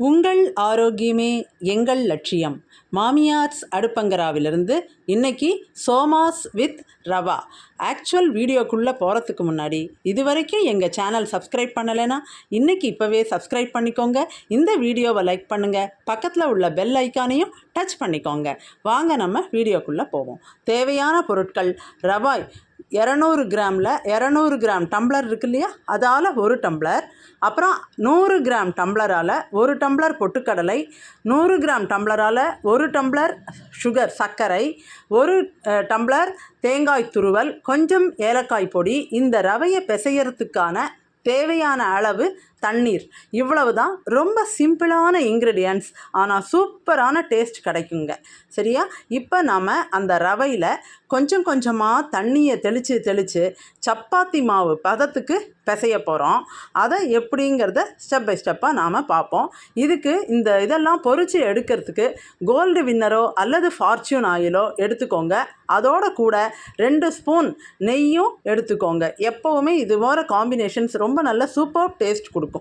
உங்கள் ஆரோக்கியமே எங்கள் லட்சியம். மாமியார்ஸ் அடுப்பங்கராவிலிருந்து இன்னைக்கு சோமாஸ் வித் ரவா. ஆக்சுவல் வீடியோக்குள்ளே போகிறதுக்கு முன்னாடி இதுவரைக்கும் எங்கள் சேனல் சப்ஸ்கிரைப் பண்ணலைன்னா இன்றைக்கி இப்போவே சப்ஸ்கிரைப் பண்ணிக்கோங்க. இந்த வீடியோவை லைக் பண்ணுங்கள். பக்கத்தில் உள்ள பெல் ஐக்கானையும் டச் பண்ணிக்கோங்க. வாங்க நம்ம வீடியோக்குள்ளே போவோம். தேவையான பொருட்கள்: ரவா 200 கிராமில் 200 கிராம் டம்ளர் இருக்கு இல்லையா, அதால் 1 டம்ளர். அப்புறம் 100 கிராம் டம்ளரால் 1 டம்ளர் பொட்டுக்கடலை, 100 கிராம் டம்ளரால் 1 டம்ளர் சுகர் சர்க்கரை, 1 டம்ளர் தேங்காய் துருவல், கொஞ்சம் ஏலக்காய் பொடி. இந்த ரவையை பிசையறதுக்கான தேவையான அளவு தண்ணீர். இவ்வளவு தான். ரொம்ப சிம்பிளான இன்க்ரீடியன்ட்ஸ், ஆனால் சூப்பரான டேஸ்ட் கிடைக்குங்க. சரியா? இப்போ நாம் அந்த ரவையில் கொஞ்சம் கொஞ்சமாக தண்ணியை தெளித்து சப்பாத்தி மாவு பதத்துக்கு பிசைய போகிறோம். அதை எப்படிங்கிறத ஸ்டெப் பை ஸ்டெப்பாக நாம் பார்ப்போம். இதுக்கு இதெல்லாம் பொரித்து எடுக்கிறதுக்கு கோல்டு வின்னரோ அல்லது ஃபார்ச்சூன் ஆயிலோ எடுத்துக்கோங்க. அதோட கூட 2 ஸ்பூன் நெய்யும் எடுத்துக்கோங்க. எப்போவுமே இது போகிற காம்பினேஷன்ஸ் ரொம்ப நல்ல சூப்பர் டேஸ்ட் கொடுக்கும்.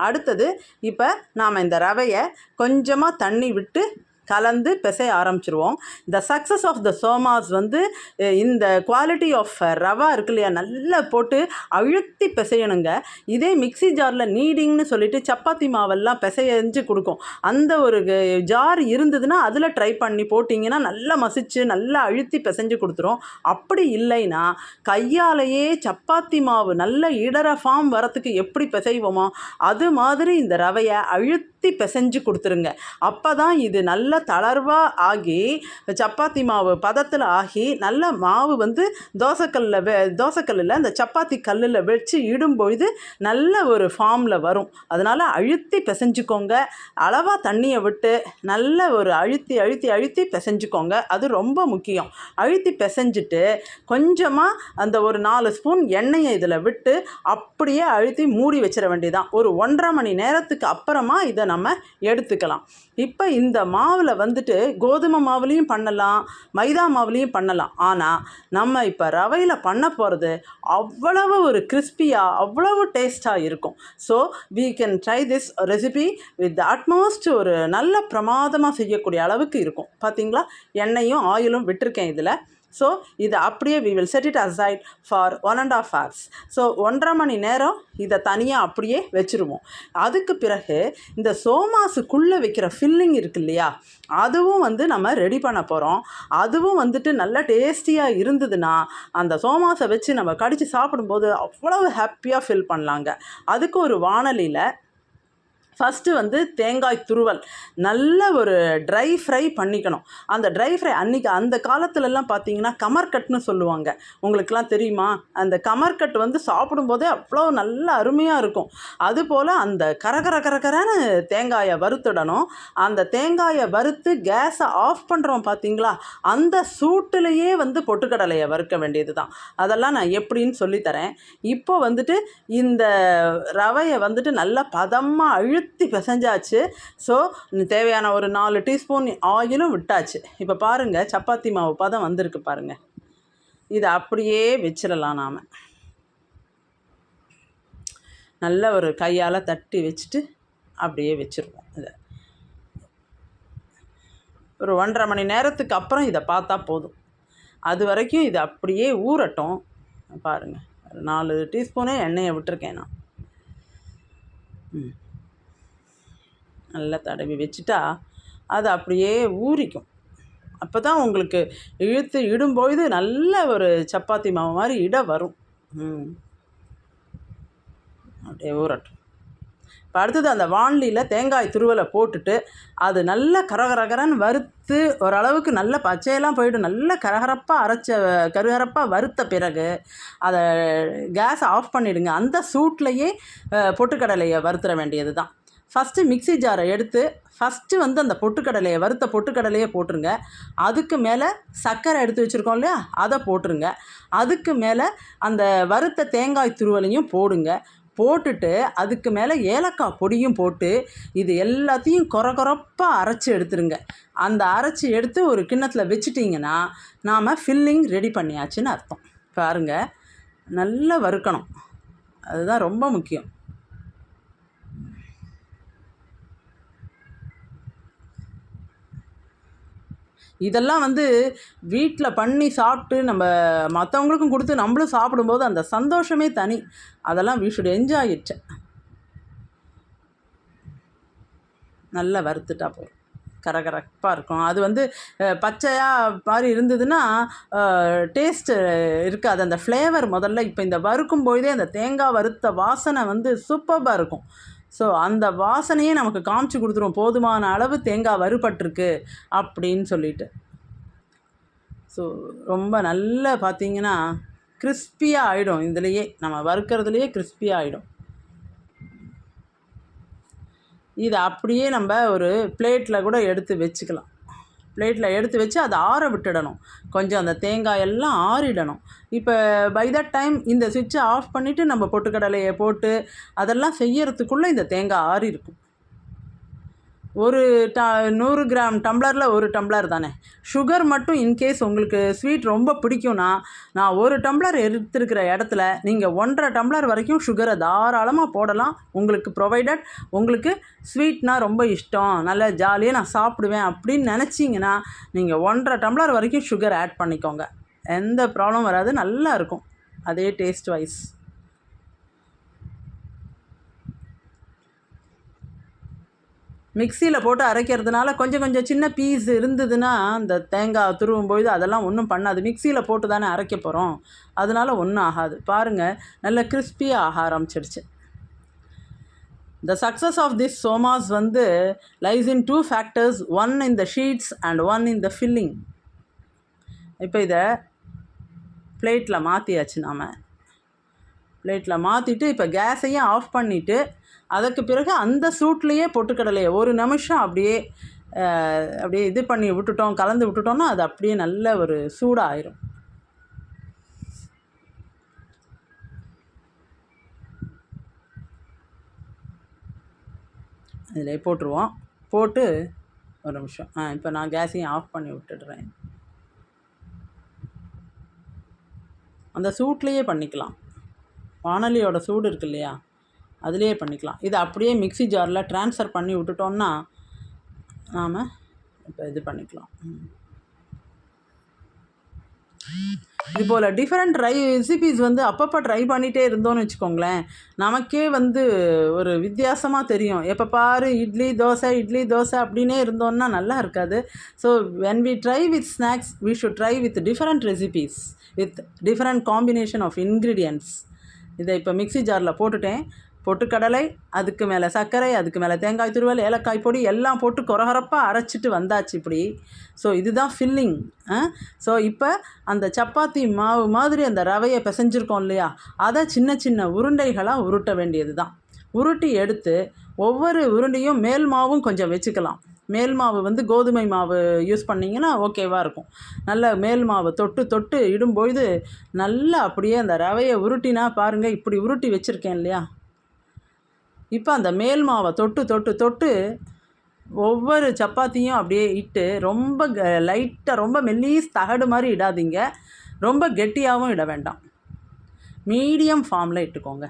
அடுத்தது, இப்போ நாம் இந்த ரவையை கொஞ்சமாக தண்ணி விட்டு கலந்து பிசைய ஆரம்பிச்சிருவோம். த சக்ஸஸ் ஆஃப் த சோமாஸ் இந்த குவாலிட்டி ஆஃப் ரவா இருக்கு இல்லையா, நல்லா போட்டு அழுத்தி பிசையணுங்க. இதே மிக்சி ஜாரில் நீடிங்னு சொல்லிட்டு சப்பாத்தி மாவெல்லாம் பிசைஞ்சு கொடுக்கும். அந்த ஒரு ஜார் இருந்ததுன்னா அதில் ட்ரை பண்ணி போட்டிங்கன்னா நல்லா மசிச்சு நல்லா அழுத்தி பிசைஞ்சு கொடுத்துரும். அப்படி இல்லைன்னா கையாலேயே சப்பாத்தி மாவு நல்ல இடர ஃபார்ம் வரத்துக்கு எப்படி பிசைவோமோ அது மாதிரி இந்த ரவையை அழுத்தி பிசைஞ்சு கொடுத்துருங்க. அப்போ தான் இது நல்ல தளர்வாக ஆகி சப்பாத்தி மாவு பதத்தில் ஆகி நல்ல மாவு தோசைக்கல்லில் அந்த சப்பாத்தி கல்லில் வச்சு இடும்பொழுது நல்ல ஒரு ஃபார்மில் வரும். அதனால் அழுத்தி பிசைஞ்சுக்கோங்க. அளவாக தண்ணியை விட்டு நல்ல ஒரு அழுத்தி பிசைஞ்சுக்கோங்க. அது ரொம்ப முக்கியம். அழுத்தி பிசைஞ்சிட்டு கொஞ்சமாக அந்த ஒரு 4 ஸ்பூன் எண்ணெயை இதில் விட்டு அப்படியே அழுத்தி மூடி வச்சிட வேண்டியதான். ஒரு 1.5 மணி நேரத்துக்கு அப்புறமா இதை நம்ம எடுத்துக்கலாம். இப்போ இந்த மாவில் கோதுமை மாவுலேயும் பண்ணலாம், மைதா மாவுலேயும் பண்ணலாம். ஆனால் நம்ம இப்போ ரவையில் பண்ண போகிறது அவ்வளவு ஒரு கிறிஸ்பியாக அவ்வளவு டேஸ்ட்டாக இருக்கும். So we can try this recipe with the utmost ஒரு நல்ல பிரமாதமாக செய்யக்கூடிய அளவுக்கு இருக்கும். பார்த்தீங்களா, எண்ணெயும் ஆயிலும் விட்டுருக்கேன் இதில். ஸோ இதை அப்படியே we will set it aside for 1.5 hours. So 1.5 மணி நேரம் இதை தனியாக அப்படியே வச்சுருவோம். அதுக்கு பிறகு இந்த சோமாஸுக்குள்ளே வைக்கிற ஃபில்லிங் இருக்கு இல்லையா, அதுவும் நம்ம ரெடி பண்ண போகிறோம். அதுவும் நல்ல டேஸ்டியாக இருந்ததுன்னா அந்த சோமாஸை வச்சு நம்ம கடித்து சாப்பிடும்போது அவ்வளவு ஹாப்பியாக ஃபீல் பண்ணலாங்க. அதுக்கு ஒரு வாணலியில் ஃபஸ்ட்டு தேங்காய் துருவல் நல்ல ஒரு ட்ரை ஃப்ரை பண்ணிக்கணும். அந்த ட்ரை ஃப்ரை அந்த காலத்துலலாம் பார்த்தீங்கன்னா கமர்கட்னு சொல்லுவாங்க. உங்களுக்கெலாம் தெரியுமா? அந்த கமர்கட் சாப்பிடும்போதே அவ்வளோ நல்ல அருமையாக இருக்கும். அதுபோல் அந்த கரகரன்னு தேங்காயை வறுத்துடணும். அந்த தேங்காயை வறுத்து கேஸை ஆஃப் பண்ணுறோம் பார்த்தீங்களா, அந்த சூட்டிலேயே பொட்டுக்கடலையை வறுக்க வேண்டியது தான். அதெல்லாம் நான் எப்படின்னு சொல்லித்தரேன். இப்போ இந்த ரவையை நல்லா பதமாக பிசைஞ்சாச்சு. ஸோ தேவையான ஒரு 4 டீஸ்பூன் ஆயிலும் விட்டாச்சு. இப்போ பாருங்கள், சப்பாத்தி மாவு பதம் வந்திருக்கு பாருங்கள். இதை அப்படியே வச்சிடலாம். நாம் நல்ல ஒரு கையால் தட்டி வச்சுட்டு அப்படியே வச்சுருவோம். இதை ஒரு 1.5 மணி நேரத்துக்கு அப்புறம் இதை பார்த்தா போதும். அது வரைக்கும் இது அப்படியே ஊறட்டும். பாருங்கள், 4 டீஸ்பூனே எண்ணெயை விட்டுருக்கேன் நான். நல்லா தடவி வச்சுட்டா அது அப்படியே ஊறிக்கும். அப்போ தான் உங்களுக்கு இழுத்து இடும்பொழுது நல்ல ஒரு சப்பாத்தி மாவு மாதிரி வரும். அப்படியே ஊறட்டும். இப்போ அடுத்தது அந்த வாணலியில் தேங்காய் துருவலை போட்டுட்டு அது நல்ல கரகரகரன்னு வறுத்து ஓரளவுக்கு நல்ல பச்சையெல்லாம் போய்ட்டு நல்ல கருகரப்பாக வறுத்த பிறகு அதை கேஸை ஆஃப் பண்ணிவிடுங்க. அந்த சூட்லேயே பொட்டுக்கடலையை வறுத்துற வேண்டியது தான். ஃபஸ்ட்டு மிக்சி ஜாரை எடுத்து ஃபஸ்ட்டு அந்த பொட்டுக்கடலையை வறுத்த பொட்டுக்கடலையை போட்டுருங்க. அதுக்கு மேலே சர்க்கரை எடுத்து வச்சுருக்கோம் இல்லையா, அதை போட்டுருங்க. அதுக்கு மேலே அந்த வறுத்த தேங்காய் துருவலையும் போடுங்க. போட்டுட்டு அதுக்கு மேலே ஏலக்காய் பொடியும் போட்டு இது எல்லாத்தையும் கொரகொரப்பாக அரைச்சி எடுத்துருங்க. அந்த அரைச்சி எடுத்து ஒரு கிண்ணத்தில் வச்சுட்டிங்கன்னா நாம் ஃபில்லிங் ரெடி பண்ணியாச்சுன்னு அர்த்தம். பாருங்கள், நல்லா வறுக்கணும். அதுதான் ரொம்ப முக்கியம். இதெல்லாம் வந்து வீட்டில் பண்ணி சாப்பிட்டு நம்ம மற்றவங்களுக்கும் கொடுத்து நம்மளும் சாப்பிடும்போது அந்த சந்தோஷமே தனி. அதெல்லாம் வி ஷுட் என்ஜாய் இட். நல்லா வறுத்துட்டா போதும், கரகரப்பாக இருக்கும். அது வந்து பச்சையாக மாதிரி இருந்ததுன்னா டேஸ்ட்டு இருக்காது, அந்த ஃப்ளேவர் முதல்ல. இப்போ இந்த வறுக்கும் பொழுதே அந்த தேங்காய் வறுத்த வாசனை வந்து சூப்பராக இருக்கும். ஸோ அந்த வாசனையே நமக்கு காமிச்சு கொடுத்துரும் போதுமான அளவு தேங்காய் வறுபட்டிருக்கு அப்படின்னு சொல்லிட்டு. ஸோ ரொம்ப நல்லா பார்த்திங்கன்னா கிறிஸ்பியாக ஆகிடும். இதுலேயே நம்ம வறுக்கிறதுலையே கிறிஸ்பியாக ஆகிடும். இதை அப்படியே நம்ம ஒரு பிளேட்டில் கூட எடுத்து வச்சுக்கலாம். பிளேட்டில் எடுத்து வச்சு அதை ஆற விட்டுடணும். கொஞ்சம் அந்த தேங்காயெல்லாம் ஆறிடணும். இப்போ பை தட் டைம் இந்த சுவிட்சை ஆஃப் பண்ணிவிட்டு நம்ம பொட்டுக்கடலையை போட்டு அதெல்லாம் செய்யறதுக்குள்ளே இந்த தேங்காய் ஆறி இருக்கும். ஒரு 100 கிராம் டம்ளரில் 1 டம்ளர் தானே. சுகர் மட்டும் இன்கேஸ் உங்களுக்கு ஸ்வீட் ரொம்ப பிடிக்கும்னா, நான் 1 டம்ளர் எடுத்துருக்கிற இடத்துல நீங்கள் 1.5 டம்ளர் வரைக்கும் சுகரை தாராளமாக போடலாம். உங்களுக்கு ப்ரொவைடட் உங்களுக்கு ஸ்வீட்னால் ரொம்ப இஷ்டம், நல்லா ஜாலியாக நான் சாப்பிடுவேன் அப்படின்னு நினச்சிங்கன்னா நீங்கள் 1.5 டம்ளர் வரைக்கும் சுகர் ஆட் பண்ணிக்கோங்க. எந்த ப்ராப்ளம் வராது, நல்லா இருக்கும் அதே டேஸ்ட் வைஸ். மிக்சியில் போட்டு அரைக்கிறதுனால கொஞ்சம் கொஞ்சம் சின்ன பீஸ் இருந்ததுன்னா இந்த தேங்காய் துருவும் பொழுது அதெல்லாம் ஒன்றும் பண்ணாது. மிக்சியில் போட்டு தானே அரைக்க போகிறோம், அதனால் ஒன்றும் ஆகாது. பாருங்கள், நல்ல கிறிஸ்பியாக ஆக ஆரம்பிச்சிடுச்சு. The success of this somas வந்து lies in 2 factors, one in the sheets and one in the filling. இப்போ இதை பிளேட்டில் மாற்றியாச்சு. நாம் பிளேட்டில் மாற்றிட்டு இப்போ கேஸையும் ஆஃப் பண்ணிவிட்டு அதுக்கு பிறகு அந்த சூட்லேயே பொட்டுக்கடலையை 1 நிமிஷம் அப்படியே இது பண்ணி விட்டுட்டோம், கலந்து விட்டுட்டோம்னா அது அப்படியே நல்ல ஒரு சூடாயிரும். இதில் போட்டுருவோம். போட்டு 1 நிமிஷம் இப்போ நான் கேஸையும் ஆஃப் பண்ணி விட்டுடுறேன். அந்த சூட்லேயே பண்ணிக்கலாம். வானலியோட சூடு இருக்கு இல்லையா, அதிலே பண்ணிக்கலாம். இதை அப்படியே மிக்சி ஜாரில் ட்ரான்ஸ்ஃபர் பண்ணி விட்டுட்டோம்னா நாம் இப்போ இது பண்ணிக்கலாம். இது போல் டிஃப்ரெண்ட் ரெசிபீஸ் வந்து அப்பப்போ ட்ரை பண்ணிகிட்டே இருந்தோன்னு வச்சுக்கோங்களேன், நமக்கே வந்து ஒரு வித்தியாசமாக தெரியும். எப்போ பாரு இட்லி தோசை அப்படின்னே இருந்தோன்னா நல்லா இருக்காது. So when we try with snacks we should try with different recipes with different combination of ingredients. இதை இப்போ மிக்சி ஜாரில் போட்டுட்டேன். பொட்டுக்கடலை, அதுக்கு மேலே சர்க்கரை, அதுக்கு மேலே தேங்காய் துருவல், ஏலக்காய் பொடி எல்லாம் போட்டு கொரகரப்பாக அரைச்சிட்டு வந்தாச்சு இப்படி. ஸோ இதுதான் ஃபில்லிங். ஸோ இப்போ அந்த சப்பாத்தி மாவு மாதிரி அந்த ரவையை பிசைஞ்சிருக்கோம் இல்லையா, அதை சின்ன சின்ன உருண்டைகளாக உருட்ட வேண்டியது தான். உருட்டி எடுத்து ஒவ்வொரு உருண்டையும் மேல் மாவும் கொஞ்சம் வச்சுக்கலாம். மேல் மாவு வந்து கோதுமை மாவு யூஸ் பண்ணிங்கன்னா ஓகேவாக இருக்கும். நல்ல மேல் மாவு தொட்டு இடும்பொழுது நல்லா அப்படியே அந்த ரவையை உருட்டினா பாருங்கள், இப்படி உருட்டி வச்சுருக்கேன் இல்லையா. இப்போ அந்த மேல் மாவை தொட்டு ஒவ்வொரு சப்பாத்தியும் அப்படியே இட்டு ரொம்ப லைட்டாக, ரொம்ப மெல்லிஸ் தகடு மாதிரி இடாதீங்க, ரொம்ப கெட்டியாகவும் இட வேண்டாம், மீடியம் ஃபார்மில் இட்டுக்கோங்க.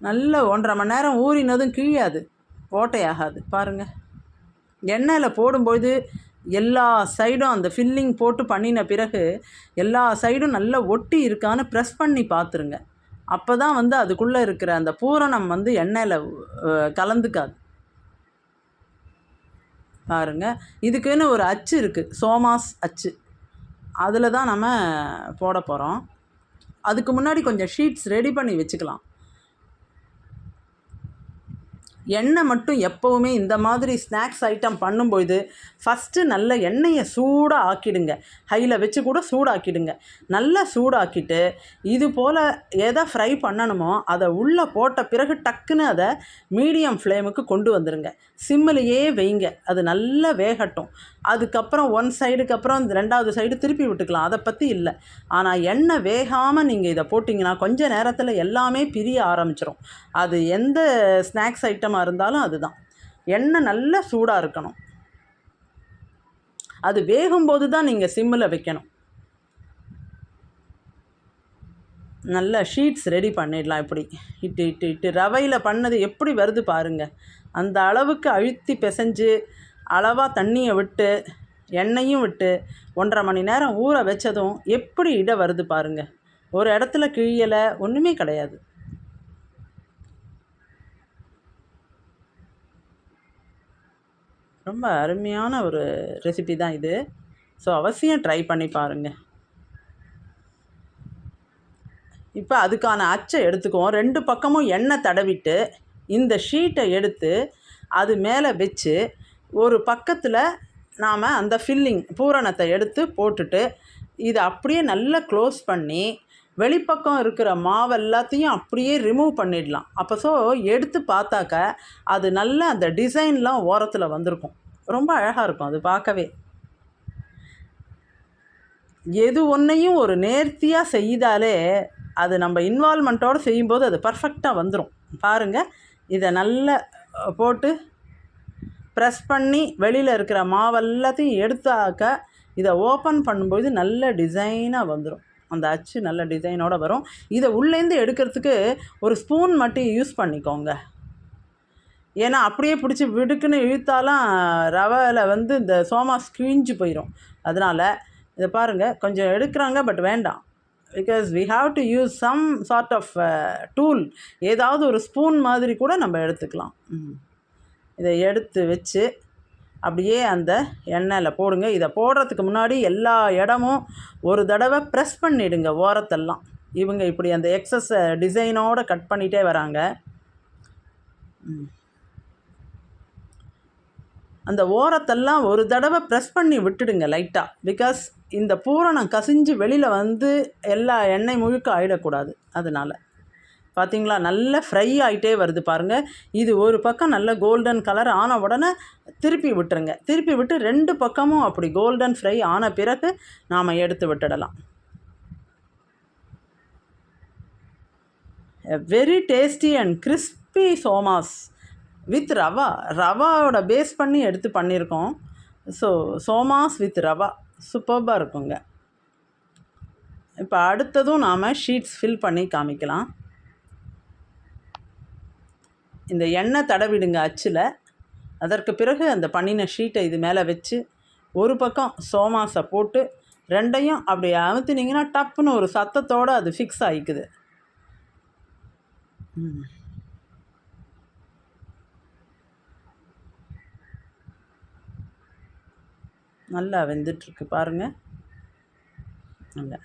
நல்ல 1.5 மணி நேரம் ஊறினதும் கிழியாது, ஓட்டையாகாது. பாருங்கள், எண்ணெயில் போடும்போது எல்லா சைடும் அந்த ஃபில்லிங் போட்டு பண்ணின பிறகு எல்லா சைடும் நல்லா ஒட்டி இருக்கான்னு ப்ரெஸ் பண்ணி பார்த்துருங்க. அப்போ தான் வந்து அதுக்குள்ளே இருக்கிற அந்த பூரணம் வந்து எண்ணெயில் கலந்துக்காது. பாருங்கள், இதுக்குன்னு ஒரு அச்சு இருக்குது, சோமாஸ் அச்சு, அதில் தான் நம்ம போட போகிறோம். அதுக்கு முன்னாடி கொஞ்சம் ஷீட்ஸ் ரெடி பண்ணி வச்சுக்கலாம். எண்ணெய் மட்டும் எப்போவுமே இந்த மாதிரி ஸ்நாக்ஸ் ஐட்டம் பண்ணும்பொழுது ஃபஸ்ட்டு நல்ல எண்ணெயை சூடாக ஆக்கிடுங்க. ஹையில் வச்சு கூட சூடாக்கிடுங்க. நல்லா சூடாக்கிட்டு இது போல் எதை ஃப்ரை பண்ணணுமோ அதை உள்ளே போட்ட பிறகு டக்குன்னு அதை மீடியம் ஃப்ளேமுக்கு கொண்டு வந்துடுங்க. சிம்மிலேயே வைங்க, அது நல்லா வேகட்டும். அதுக்கப்புறம் 1 சைடுக்கு அப்புறம் 2வது சைடு திருப்பி விட்டுக்கலாம், அதை பற்றி இல்லை. ஆனால் எண்ணெய் வேகாமல் நீங்கள் இதை போட்டிங்கன்னா கொஞ்சம் நேரத்தில் எல்லாமே பிரிய ஆரம்பிச்சிடும். அது எந்த ஸ்நாக்ஸ் ஐட்டமாக இருந்தாலும் அதுதான். எண்ணெய் நல்லா சூடாக இருக்கணும். அது வேகும்போது தான் நீங்கள் சிம்மில் வைக்கணும். நல்ல ஷீட்ஸ் ரெடி பண்ணிடலாம். இப்படி இட்டு ரவையில் பண்ணது எப்படி வருது பாருங்கள். அந்த அளவுக்கு அழுத்தி பிசைஞ்சு அளவாக தண்ணியை விட்டு எண்ணெயும் விட்டு 1.5 மணி நேரம் ஊற வச்சதும் எப்படி இட வருது பாருங்கள். ஒரு இடத்துல கிழியலை, ஒன்றுமே கிடையாது. ரொம்ப அருமையான ஒரு ரெசிபி தான் இது. ஸோ அவசியம் ட்ரை பண்ணி பாருங்கள். இப்போ அதுக்கான அச்சை எடுத்துக்குவோம். 2 பக்கமும் எண்ணெய் தடவிட்டு இந்த ஷீட்டை எடுத்து அது மேலே வச்சு ஒரு பக்கத்தில் நாம் அந்த பூரணத்தை எடுத்து போட்டுட்டு இதை அப்படியே நல்லா க்ளோஸ் பண்ணி வெளிப்பக்கம் இருக்கிற மாவு எல்லாத்தையும் அப்படியே ரிமூவ் பண்ணிடலாம். அப்போ எடுத்து பார்த்தாக்க அது நல்லா அந்த டிசைன்லாம் ஓரத்தில் வந்திருக்கும். ரொம்ப அழகாக இருக்கும் அது பார்க்கவே. எது ஒன்றையும் ஒரு நேர்த்தியாக செய்தாலே அது நம்ம இன்வால்மெண்ட்டோடு செய்யும்போது அது பர்ஃபெக்டாக வந்துடும். பாருங்கள், இதை நல்லா போட்டு ப்ரெஸ் பண்ணி வெளியில் இருக்கிற மாவெல்லாத்தையும் எடுத்தாக்க இதை ஓப்பன் பண்ணும்போது நல்ல டிசைனாக வந்துடும். அந்த அச்சு நல்ல டிசைனோடு வரும். இதை உள்ளேருந்து எடுக்கிறதுக்கு ஒரு ஸ்பூன் மட்டும் யூஸ் பண்ணிக்கோங்க. ஏன்னா அப்படியே பிடிச்சி விடுக்குன்னு இழுத்தாலாம் ரவையில் இந்த சோமாஸ் கிழிஞ்சு போயிடும். அதனால் இதை பாருங்கள், கொஞ்சம் எடுக்கிறாங்க, பட் வேண்டாம். Because we have to use some sort of tool. ஏதாவது ஒரு ஸ்பூன் மாதிரி கூட நம்ம எடுத்துக்கலாம். இதை எடுத்து வச்சு அப்படியே அந்த எண்ணெயில் போடுங்க. இதை போடுறதுக்கு முன்னாடி எல்லா இடமும் ஒரு தடவை ப்ரெஸ் பண்ணிவிடுங்க ஓரத்தெல்லாம். இவங்க இப்படி அந்த எக்ஸஸ் டிசைனோடு கட் பண்ணிகிட்டே வராங்க. அந்த ஓரத்தெல்லாம் ஒரு தடவை ப்ரெஸ் பண்ணி விட்டுடுங்க லைட்டாக. பிகாஸ் இந்த பூரணம் கசிஞ்சு வெளியில் எல்லா எண்ணெய் முழுக்க ஆகிடக்கூடாது. அதனால் பார்த்திங்களா, நல்ல ஃப்ரை ஆகிட்டே வருது பாருங்கள். இது ஒரு பக்கம் நல்ல கோல்டன் கலர் ஆன உடனே திருப்பி விட்டுருங்க. திருப்பி விட்டு 2 பக்கமும் அப்படி கோல்டன் ஃப்ரை ஆன பிறகு நாம் எடுத்து விட்டுடலாம். Very tasty and crispy somas with ரவாவோட பேஸ் பண்ணி எடுத்து பண்ணியிருக்கோம். ஸோ சோமாஸ் வித் ரவா சூப்பர்பாக இருக்குங்க. இப்போ அடுத்ததும் நாம் ஷீட்ஸ் ஃபில் பண்ணி காமிக்கலாம். இந்த எண்ணெய் தடவிடுங்க அச்சில். அதற்கு பிறகு அந்த பண்ணின ஷீட்டை இது மேலே வச்சு ஒரு பக்கம் சோமாஸை போட்டு 2ஐயும் அப்படி அமுத்தினீங்கன்னா டப்புன்னு ஒரு சத்தத்தோடு அது ஃபிக்ஸ் ஆகிக்குது. நல்லா வெந்துட்டுருக்கு பாருங்கள். நல்லா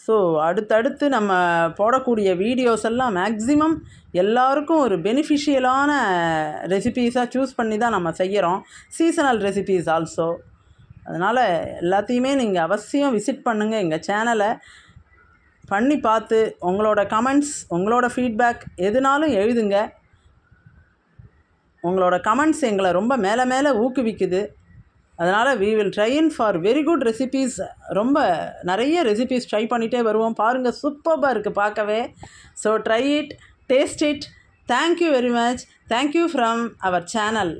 ஸோ அடுத்தடுத்து நம்ம போடக்கூடிய வீடியோஸ் எல்லாம் மேக்ஸிமம் எல்லாருக்கும் ஒரு பெனிஃபிஷியலான ரெசிபீஸாக சூஸ் பண்ணி தான் நம்ம செய்கிறோம். Seasonal recipes also. அதனால் எல்லாத்தையுமே நீங்கள் அவசியம் விசிட் பண்ணுங்கள் எங்கள் சேனலை. பண்ணி பார்த்து உங்களோட கமெண்ட்ஸ், உங்களோட ஃபீட்பேக் எதுனாலும் எழுதுங்க. உங்களோட கமெண்ட்ஸ் எங்களை ரொம்ப மேலே மேலே ஊக்குவிக்குது. அதனால் we will try in for very good recipes. ரொம்ப நிறைய ரெசிபீஸ் ட்ரை பண்ணிகிட்டே வருவோம். பாருங்கள், சூப்பராக இருக்குது பார்க்கவே. So try it, taste it. Thank you very much. Thank you from our channel.